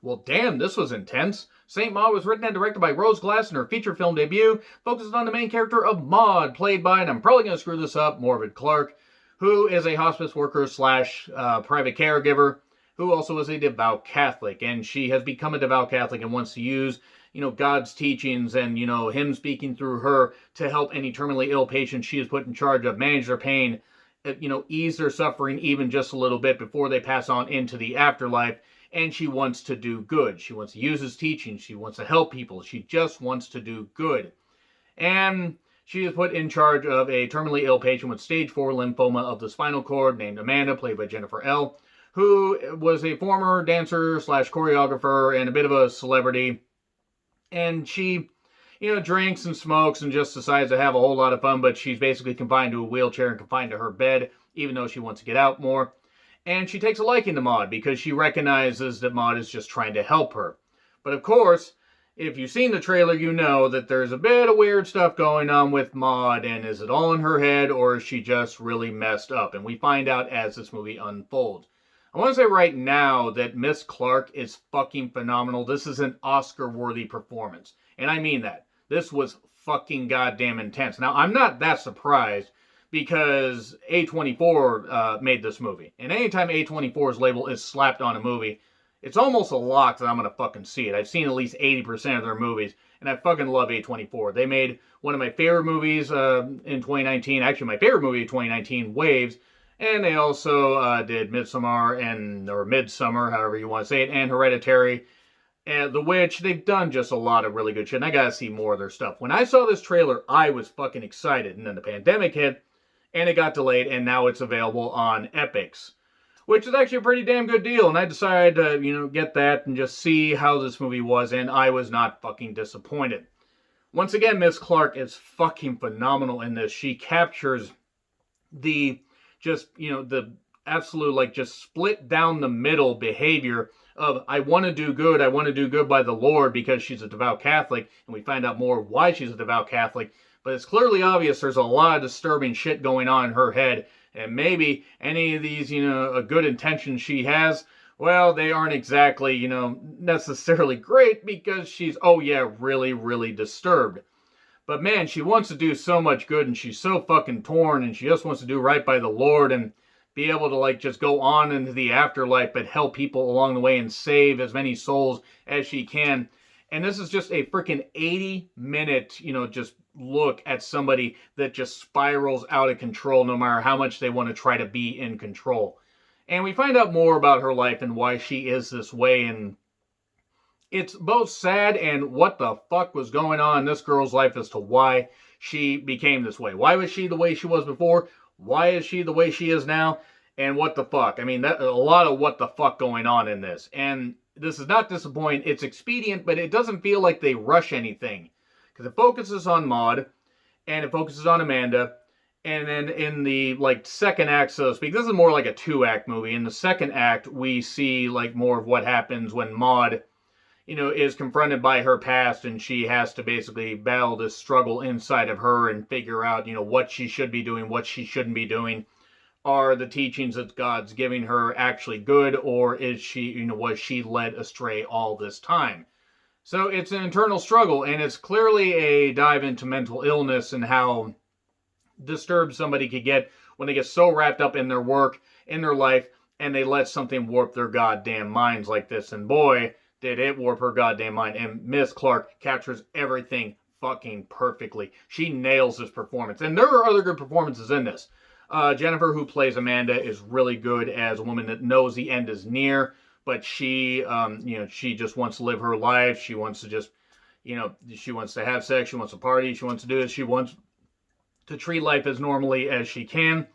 Well, damn, this was intense. Saint Maud was written and directed by Rose Glass, and her feature film debut focuses on the main character of Maud, played by, and I'm probably going to screw this up, Morvid Clark, who is a hospice worker slash private caregiver, who also is a devout Catholic. And she has become a devout Catholic and wants to use, God's teachings and, Him speaking through her to help any terminally ill patients she is put in charge of manage their pain, ease their suffering even just a little bit before they pass on into the afterlife. And she wants to do good. She wants to use his teachings. She wants to help people. She just wants to do good. And she is put in charge of a terminally ill patient with stage 4 lymphoma of the spinal cord named Amanda, played by Jennifer L., who was a former dancer slash choreographer and a bit of a celebrity. And she, drinks and smokes and just decides to have a whole lot of fun, but she's basically confined to a wheelchair and confined to her bed, even though she wants to get out more. And she takes a liking to Maud because she recognizes that Maud is just trying to help her. But of course, if you've seen the trailer, you know that there's a bit of weird stuff going on with Maud, and is it all in her head, or is she just really messed up? And we find out as this movie unfolds. I want to say right now that Miss Clark is fucking phenomenal. This is an Oscar-worthy performance. And I mean that. This was fucking goddamn intense. Now, I'm not that surprised because A24 made this movie. And anytime A24's label is slapped on a movie, it's almost a lock that I'm going to fucking see it. I've seen at least 80% of their movies, and I fucking love A24. They made one of my favorite movies in 2019, actually my favorite movie of 2019, Waves, and they also did Midsommar, or Midsummer, however you want to say it, and Hereditary, and The Witch. They've done just a lot of really good shit, and I gotta see more of their stuff. When I saw this trailer, I was fucking excited, and then the pandemic hit, and it got delayed, and now it's available on Epix, which is actually a pretty damn good deal. And I decided to, get that and just see how this movie was, and I was not fucking disappointed. Once again, Miss Clark is fucking phenomenal in this. She captures the the absolute, just split down the middle behavior of, I want to do good by the Lord because she's a devout Catholic, and we find out more why she's a devout Catholic. But it's clearly obvious there's a lot of disturbing shit going on in her head. And maybe any of these, good intentions she has, well, they aren't exactly, necessarily great because she's, really, really disturbed. But man, she wants to do so much good and she's so fucking torn and she just wants to do right by the Lord and be able to just go on into the afterlife but help people along the way and save as many souls as she can. And this is just a freaking 80-minute, just look at somebody that just spirals out of control no matter how much they want to try to be in control. And we find out more about her life and why she is this way, and it's both sad and what the fuck was going on in this girl's life as to why she became this way. Why was she the way she was before? Why is she the way she is now? And what the fuck? I mean, a lot of what the fuck going on in this. And this is not disappointing. It's expedient, but it doesn't feel like they rush anything. Because it focuses on Maud, and it focuses on Amanda, and then in the, second act, so to speak, this is more like a 2-act movie. In the second act, we see, more of what happens when Maud, is confronted by her past, and she has to basically battle this struggle inside of her and figure out, what she should be doing, what she shouldn't be doing. Are the teachings that God's giving her actually good, or is she, was she led astray all this time? So it's an internal struggle, and it's clearly a dive into mental illness and how disturbed somebody could get when they get so wrapped up in their work, in their life, and they let something warp their goddamn minds like this. And boy, did it warp her goddamn mind. And Miss Clark captures everything fucking perfectly. She nails this performance. And there are other good performances in this. Jennifer, who plays Amanda, is really good as a woman that knows the end is near, but she, she just wants to live her life. She wants to just, she wants to have sex. She wants to party. She wants to do this. She wants to treat life as normally as she can.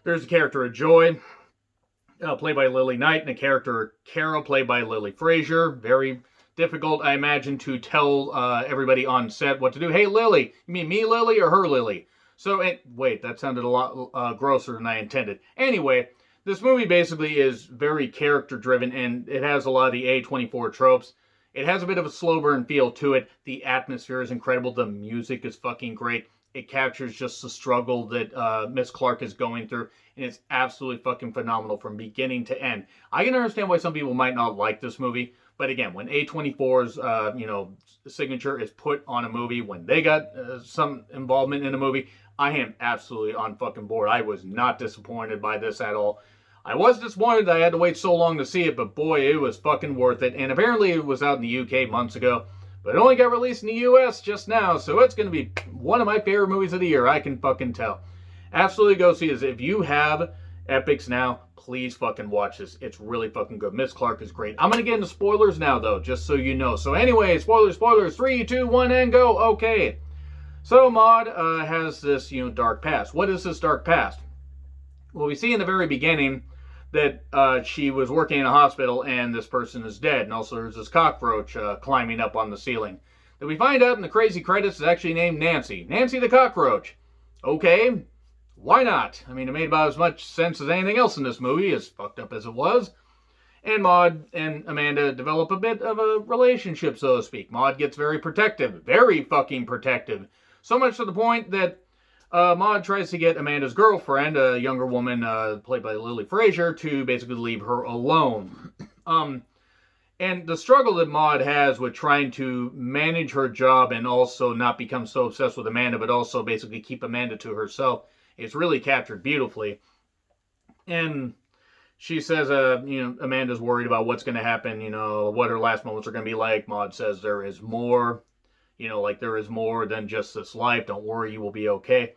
There's the character of Joy, played by Lily Knight, and the character of Carol, played by Lily Frazier. Very difficult, I imagine, to tell everybody on set what to do. Hey, Lily, you mean me, Lily, or her, Lily? So, wait, that sounded a lot grosser than I intended. Anyway, this movie basically is very character-driven, and it has a lot of the A24 tropes. It has a bit of a slow burn feel to it. The atmosphere is incredible. The music is fucking great. It captures just the struggle that Miss Clark is going through, and it's absolutely fucking phenomenal from beginning to end. I can understand why some people might not like this movie, But again, when A24's signature is put on a movie, when they got some involvement in a movie, I am absolutely on fucking board. I was not disappointed by this at all. I was disappointed that I had to wait so long to see it, but boy, it was fucking worth it. And apparently it was out in the UK months ago, but it only got released in the US just now, so it's going to be one of my favorite movies of the year. I can fucking tell. Absolutely go see this. If you have Epix now, please fucking watch this. It's really fucking good. Miss Clark is great. I'm going to get into spoilers now, though, just so you know. So anyway, spoilers. 3, 2, 1, and go. Okay. So Maud has this, dark past. What is this dark past? Well, we see in the very beginning that she was working in a hospital and this person is dead. And also there's this cockroach climbing up on the ceiling. That we find out in the crazy credits is actually named Nancy. Nancy the cockroach. Okay, why not? I mean, it made about as much sense as anything else in this movie, as fucked up as it was. And Maud and Amanda develop a bit of a relationship, so to speak. Maud gets very protective. Very fucking protective. So much to the point that Maud tries to get Amanda's girlfriend, a younger woman played by Lily Frazier, to basically leave her alone. And the struggle that Maud has with trying to manage her job and also not become so obsessed with Amanda, but also basically keep Amanda to herself, is really captured beautifully. And she says, Amanda's worried about what's going to happen, what her last moments are going to be like. Maud says there is more. There is more than just this life. Don't worry, you will be okay.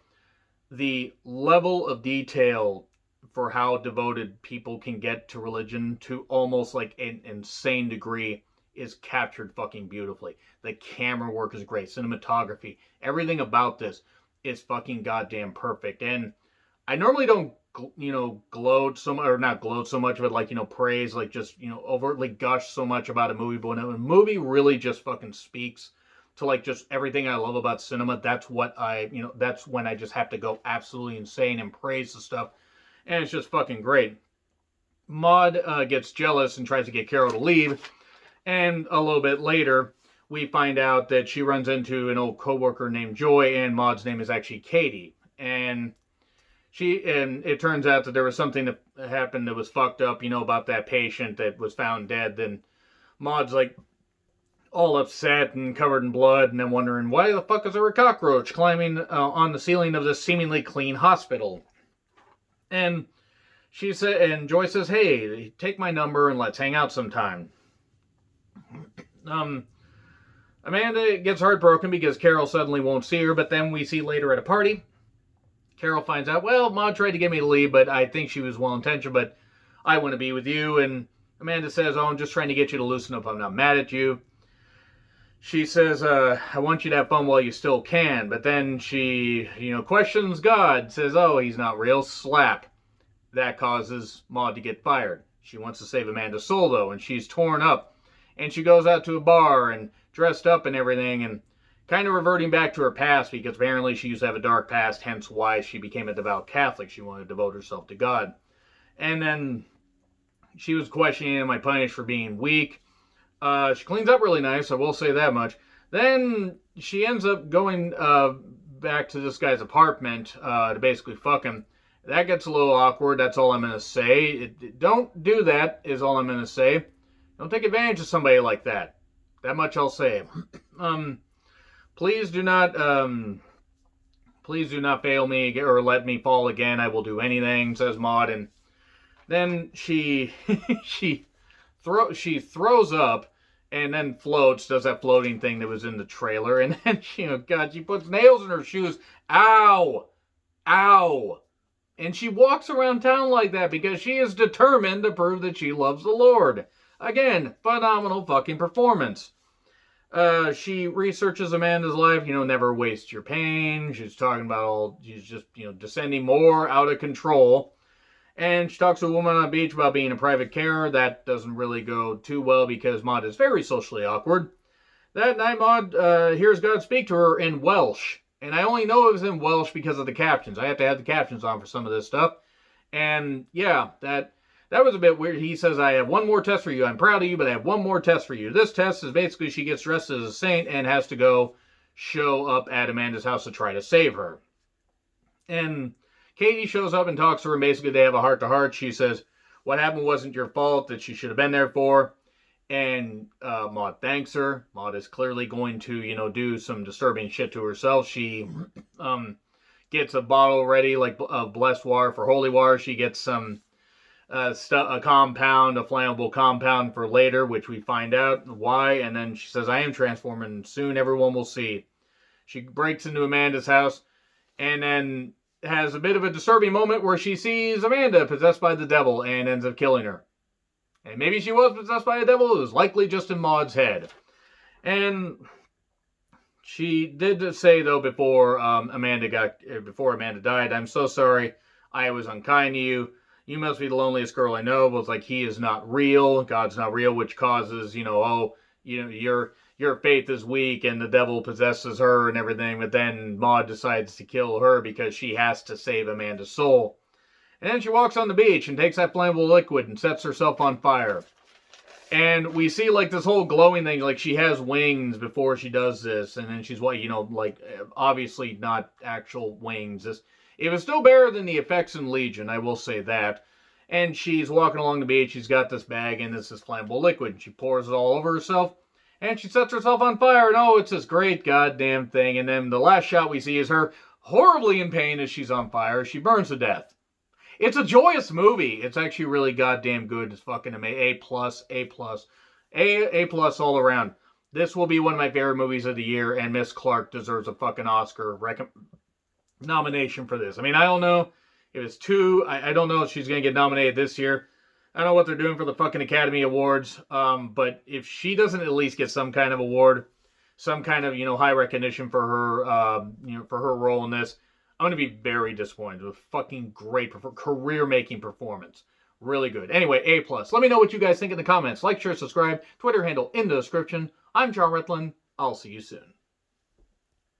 The level of detail for how devoted people can get to religion to almost like an insane degree is captured fucking beautifully. The camera work is great. Cinematography. Everything about this is fucking goddamn perfect. And I normally don't, gloat so much, or not gloat so much, but praise, overtly gush so much about a movie. But when a movie really just fucking speaks to just everything I love about cinema, that's what that's when I just have to go absolutely insane and praise the stuff. And it's just fucking great. Maud gets jealous and tries to get Carol to leave. And a little bit later, we find out that she runs into an old coworker named Joy, and Maud's name is actually Katie. And it turns out that there was something that happened that was fucked up, about that patient that was found dead. Then Maud's all upset and covered in blood, and then wondering why the fuck is there a cockroach climbing on the ceiling of this seemingly clean hospital. And Joy says, "Hey, take my number and let's hang out sometime." Amanda gets heartbroken because Carol suddenly won't see her, but then we see later at a party, Carol finds out, well, Maud tried to get me to leave, but I think she was well-intentioned, but I want to be with you. And Amanda says, I'm just trying to get you to loosen up. I'm not mad at you. She says, I want you to have fun while you still can. But then she, questions God, says, oh, he's not real. Slap. That causes Maud to get fired. She wants to save Amanda's soul, though, and she's torn up. And she goes out to a bar and dressed up and everything, and kind of reverting back to her past, because apparently she used to have a dark past, hence why she became a devout Catholic. She wanted to devote herself to God. And then she was questioning, am I punished for being weak? She cleans up really nice, I will say that much. Then she ends up going back to this guy's apartment to basically fuck him. That gets a little awkward, that's all I'm going to say. Don't do that, is all I'm going to say. Don't take advantage of somebody like that. That much I'll say. Please do not fail me or let me fall again. I will do anything, says Maud. And then she throws up and then floats, does that floating thing that was in the trailer. And then she puts nails in her shoes. Ow! Ow! And she walks around town like that because she is determined to prove that she loves the Lord. Again, phenomenal fucking performance. She researches Amanda's life, never waste your pain. She's talking about she's just, descending more out of control. And she talks to a woman on the beach about being a private carer. That doesn't really go too well because Maud is very socially awkward. That night, Maud hears God speak to her in Welsh. And I only know it was in Welsh because of the captions. I have to have the captions on for some of this stuff. And yeah, that was a bit weird. He says, I have one more test for you. I'm proud of you, but I have one more test for you. This test is basically she gets dressed as a saint and has to go show up at Amanda's house to try to save her. And Katie shows up and talks to her, and basically they have a heart-to-heart. She says, what happened wasn't your fault, that she should have been there for. And Maud thanks her. Maud is clearly going to, do some disturbing shit to herself. She gets a bottle ready, like of blessed water for holy water. She gets some a compound, a flammable compound for later, which we find out why. And then she says, I am transforming. Soon everyone will see. She breaks into Amanda's house and then has a bit of a disturbing moment where she sees Amanda possessed by the devil and ends up killing her. And maybe she was possessed by a devil. It was likely just in Maud's head. And she did say, though, before Amanda died, I'm so sorry. I was unkind to you. You must be the loneliest girl I know. It was like, he is not real. God's not real, which causes, your faith is weak and the devil possesses her and everything. But then Maud decides to kill her because she has to save Amanda's soul. And then she walks on the beach and takes that flammable liquid and sets herself on fire. And we see, like, this whole glowing thing, like, she has wings before she does this. And then she's, obviously not actual wings. It was still better than the effects in Legion, I will say that. And she's walking along the beach. She's got this bag and it's this flammable liquid. She pours it all over herself. And she sets herself on fire. And, it's this great goddamn thing. And then the last shot we see is her horribly in pain as she's on fire. She burns to death. It's a joyous movie. It's actually really goddamn good. It's fucking amazing. A plus all around. This will be one of my favorite movies of the year, and Miss Clarke deserves a fucking Oscar nomination for this. I mean, I don't know if it's two. I don't know if she's going to get nominated this year. I don't know what they're doing for the fucking Academy Awards. But if she doesn't at least get some kind of award, some kind of, high recognition for her, for her role in this, I'm going to be very disappointed. It was a fucking great career-making performance. Really good. Anyway, A+. Let me know what you guys think in the comments. Like, share, subscribe. Twitter handle in the description. I'm John Ritlin. I'll see you soon.